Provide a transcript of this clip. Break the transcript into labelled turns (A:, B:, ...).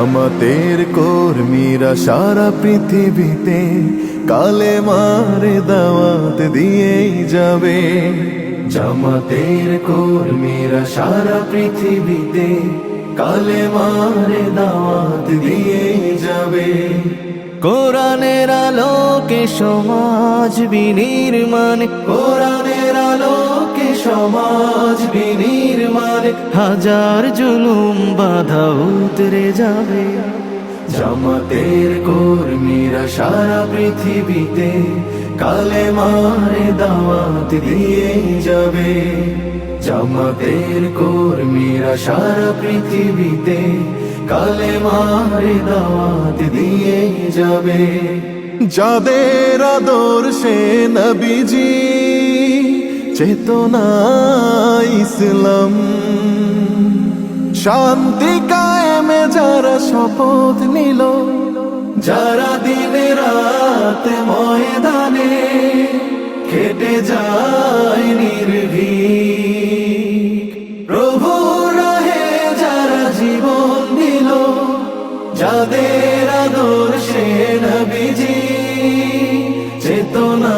A: আমাদের কর্মীরা সারা পৃথিবীতে কালেমার দাওয়াত দিয়েই যাবে। জামাতের কর্মীরা সারা পৃথিবীতে কালেমার দাওয়াত দিয়েই যাবে। কোরআনের আলোকে সমাজ বিনির্মাণ, কোরআনের আলোকে সমাজ বিনির্মাণ, হাজার জুলুম বাধা উতরে যাবে। জামাতের কর্মীরা সারা পৃথিবীতে কালেমার দাওয়াত দিয়ে যাবে। জামাতের কর্মীরা সারা পৃথিবীতে কালেমার দাওয়াত দিয়ে যাবে। যাদের আদর্শে নবীজি চেতনা ইসলাম, শান্তি কায়েমে যারা শপথ নিল, যারা দিনে রাত ময়দানে খেটে যায় নির্ভীক, প্রভু রাহে যারা জীবন দিল, যাদের আদর্শে নবীজি চেতনা